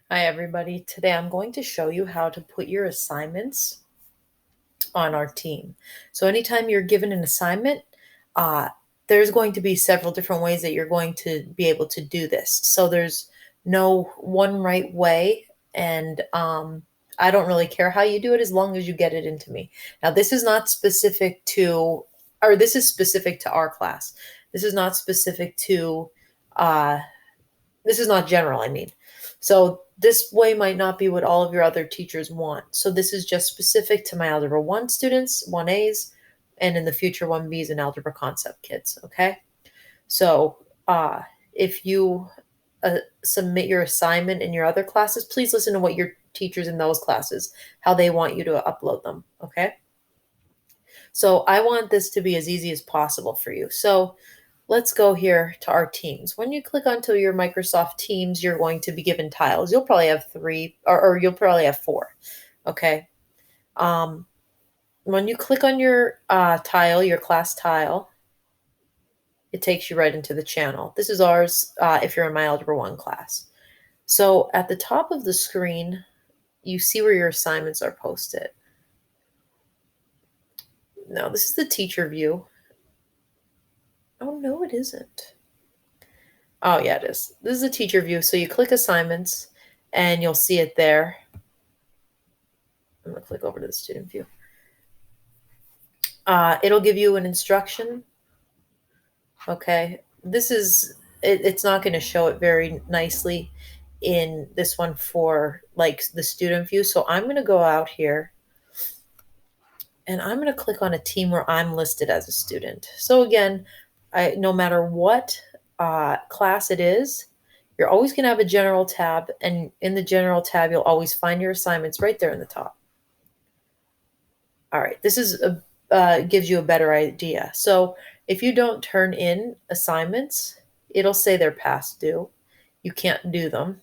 Hi everybody. Today I'm going to show you how to put your assignments on our team. So anytime you're given an assignment, uh, there's going to be several different ways that you're going to be able to do this. So there's no one right way, and I don't really care how you do it as long as you get it into me. Now this is not specific to, or this is specific to our class. This is not specific to uh, this is not general, I mean. So this way might not be what all of your other teachers want. So this is just specific to my Algebra 1 students, 1As, and in the future 1Bs and Algebra Concept kids, okay? So if you submit your assignment in your other classes, please listen to what your teachers in those classes, how they want you to upload them, okay? So I want this to be as easy as possible for you. So let's go here to our teams. When you click onto your Microsoft Teams, you're going to be given tiles. You'll probably have three, or you'll probably have four. Okay. Um, when you click on your tile, your class tile, it takes you right into the channel. This is ours if you're in my Algebra 1 class. So at the top of the screen, you see where your assignments are posted. Now, this is the teacher view. Oh, no, it isn't. Oh, yeah, it is. This is a teacher view. So you click assignments and you'll see it there. I'm going to click over to the student view. It'll give you an instruction. Okay. It's not going to show it very nicely in this one for like the student view. So I'm going to go out here and I'm going to click on a team where I'm listed as a student. So again, no matter what class it is, you're always going to have a general tab, and in the general tab, you'll always find your assignments right there in the top. All right, this is gives you a better idea. So if you don't turn in assignments, it'll say they're past due. You can't do them,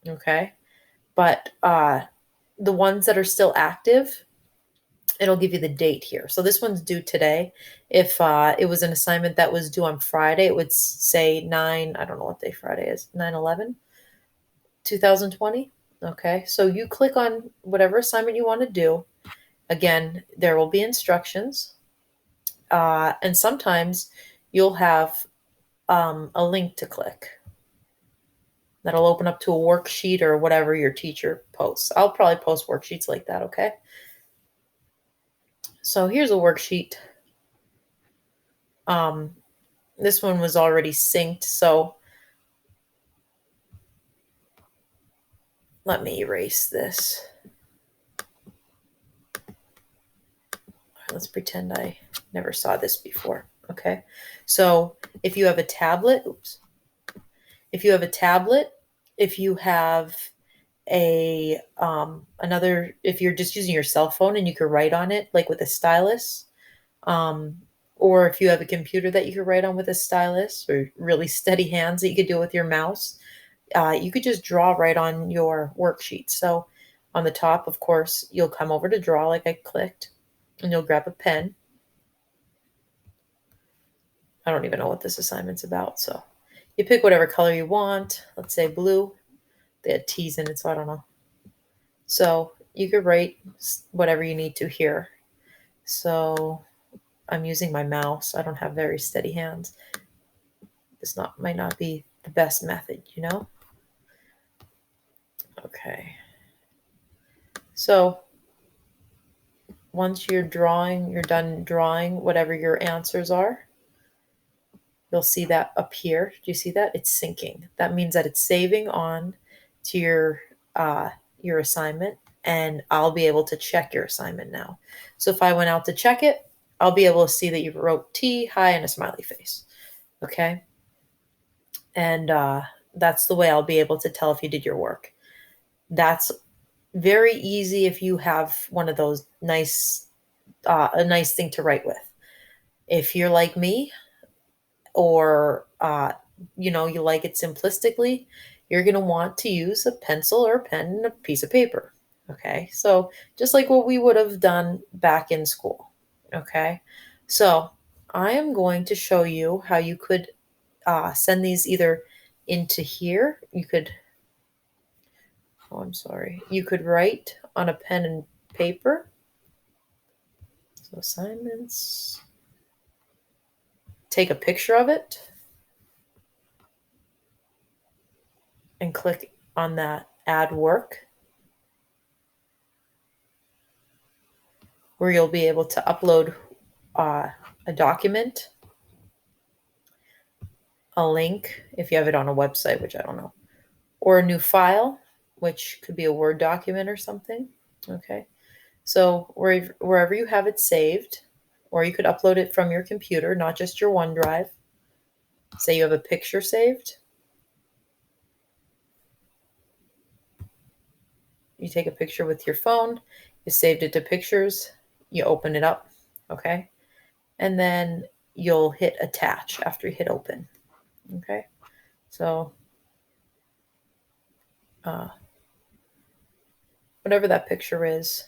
okay? But the ones that are still active, it'll give you the date here. So this one's due today. If it was an assignment that was due on Friday, it would say 9, I don't know what day Friday is, 9/11, 2020. Okay, so you click on whatever assignment you want to do. Again, there will be instructions. And sometimes you'll have a link to click that'll open up to a worksheet or whatever your teacher posts. I'll probably post worksheets like that, okay? So here's a worksheet. Um, this one was already synced, so let me erase this. Let's pretend I never saw this before, okay? So if you have a tablet, if you have a tablet, if you have if you're just using your cell phone and you could write on it like with a stylus, um, or if you have a computer that you could write on with a stylus, or really steady hands that you could do with your mouse, you could just draw right on your worksheet. So on the top, of course, you'll come over to draw like I clicked, and you'll grab a pen. I don't even know what this assignment's about, so you pick whatever color you want. Let's say blue. They had T's in it, so I don't know. So you could write whatever you need to here. So I'm using my mouse. I don't have very steady hands. This might not be the best method, you know? Okay. So once you're done drawing whatever your answers are, you'll see that up here. Do you see that? It's syncing. That means that it's saving on to your assignment, and I'll be able to check your assignment now. So if I went out to check it, I'll be able to see that you wrote T, hi, and a smiley face. Okay. And that's the way I'll be able to tell if you did your work. That's very easy if you have one of those a nice thing to write with. If you're like me, or you like it simplistically, you're going to want to use a pencil or a pen and a piece of paper. Okay, so just like what we would have done back in school. Okay, so I am going to show you how you could send these either into here. You could I'm sorry. You could write on a pen and paper. So assignments. Take a picture of it and click on that add work, where you'll be able to upload a document, a link if you have it on a website, which I don't know, or a new file, which could be a Word document or something. Okay. So wherever you have it saved, or you could upload it from your computer, not just your OneDrive. Say you have a picture saved. You take a picture with your phone, you saved it to pictures, you open it up, okay? And then you'll hit attach after you hit open, okay? So whatever that picture is,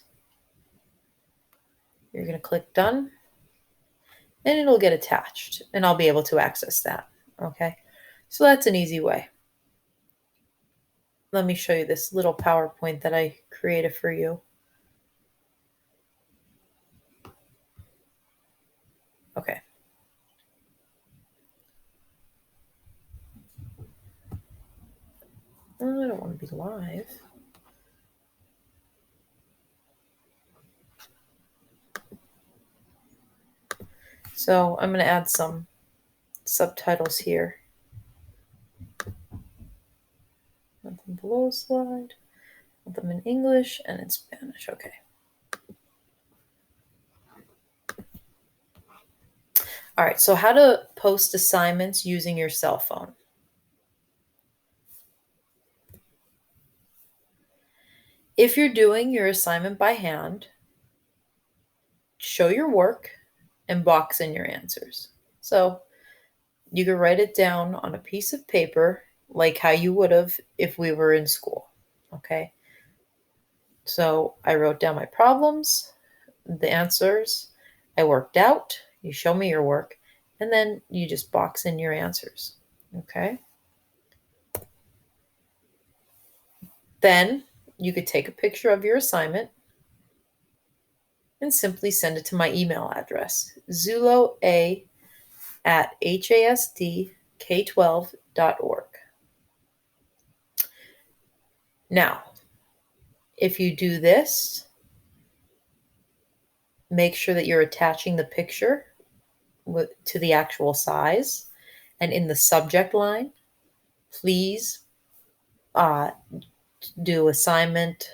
you're going to click done, and it'll get attached, and I'll be able to access that, okay? So that's an easy way. Let me show you this little PowerPoint that I created for you. Okay. Oh, I don't want to be live. So I'm going to add some subtitles here. Nothing below slide. Put them in English and in Spanish. Okay. All right. So how to post assignments using your cell phone. If you're doing your assignment by hand, show your work and box in your answers. So you can write it down on a piece of paper like how you would have if we were in school. Okay. So I wrote down my problems, the answers I worked out. You show me your work, and then you just box in your answers. Okay. Then you could take a picture of your assignment and simply send it to my email address, zuloa@hasdk12.org. Now, if you do this, make sure that you're attaching the picture to the actual size, and in the subject line, please do assignment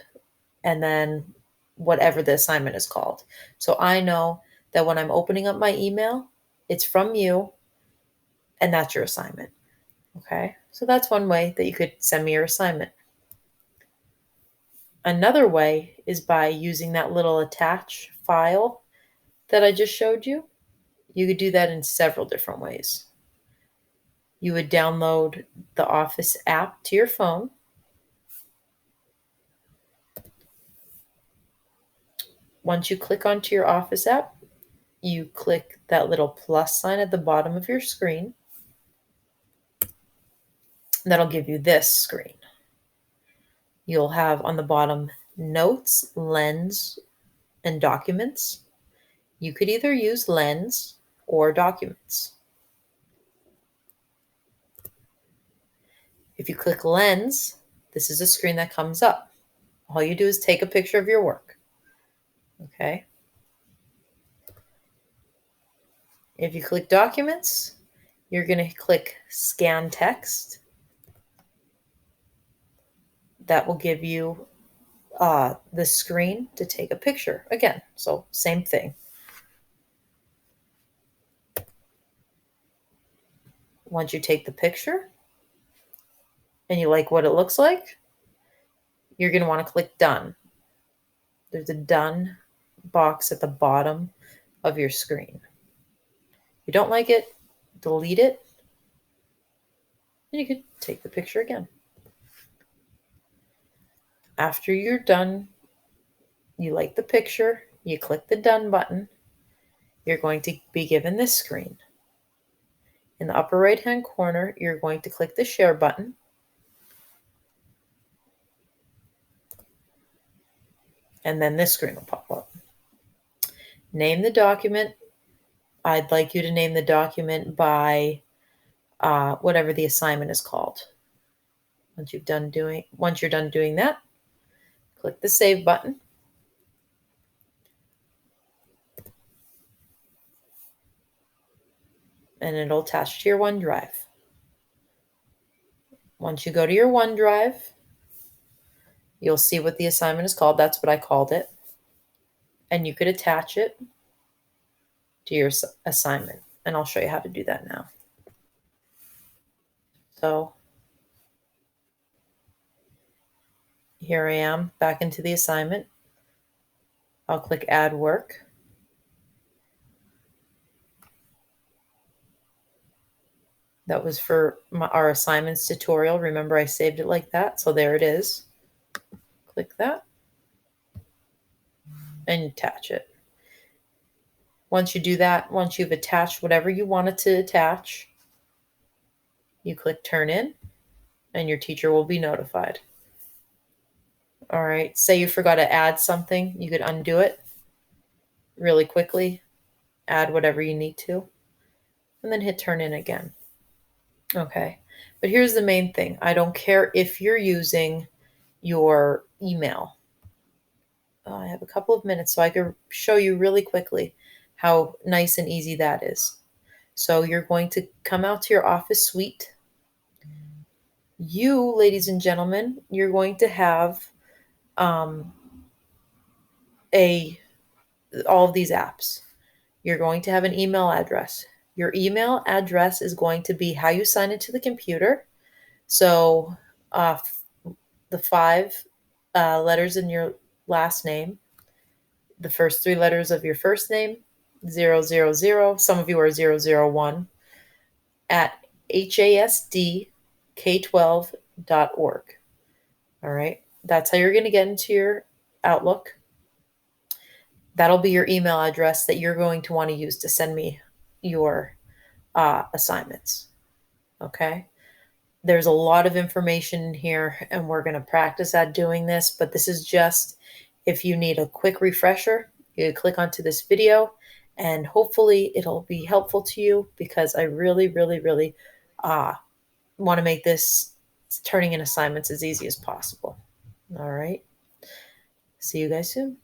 and then whatever the assignment is called. So I know that when I'm opening up my email, it's from you and that's your assignment. Okay. So that's one way that you could send me your assignment. Another way is by using that little attach file that I just showed you. You could do that in several different ways. You would download the Office app to your phone. Once you click onto your Office app, you click that little plus sign at the bottom of your screen. That'll give you this screen. You'll have on the bottom Notes, Lens, and Documents. You could either use Lens or Documents. If you click Lens, this is a screen that comes up. All you do is take a picture of your work. Okay. If you click Documents, you're going to click Scan Text. That will give you the screen to take a picture again. So same thing. Once you take the picture and you like what it looks like, you're going to want to click Done. There's a Done box at the bottom of your screen. If you don't like it, delete it, and you could take the picture again. After you're done, you like the picture, you click the Done button, you're going to be given this screen. In the upper right-hand corner, you're going to click the Share button. and then this screen will pop up. Name the document. I'd like you to name the document by whatever the assignment is called. Once you're done doing that, click the Save button. And it'll attach to your OneDrive. Once you go to your OneDrive, you'll see what the assignment is called. That's what I called it. And you could attach it to your assignment. And I'll show you how to do that now. So here I am back into the assignment. I'll click Add Work. That was for our assignments tutorial. Remember, I saved it like that. So there it is. Click that and attach it. Once you do that, once you've attached whatever you wanted to attach, you click Turn In and your teacher will be notified. All right, say you forgot to add something, you could undo it really quickly, add whatever you need to, and then hit Turn In again. Okay, but here's the main thing. I don't care if you're using your email. I have a couple of minutes so I can show you really quickly how nice and easy that is. So you're going to come out to your Office suite. You, ladies and gentlemen, you're going to have all of these apps. You're going to have an email address. Your email address is going to be how you sign into the computer. So the 5 letters in your last name, the first 3 letters of your first name, 000, some of you are 001, at hasdk12.org. All right, that's how you're going to get into your Outlook. That'll be your email address that you're going to want to use to send me your assignments. Okay. There's a lot of information in here, and we're going to practice at doing this, but this is just if you need a quick refresher, you click onto this video, and hopefully it'll be helpful to you because I really, really, really want to make this turning in assignments as easy as possible. All right. See you guys soon.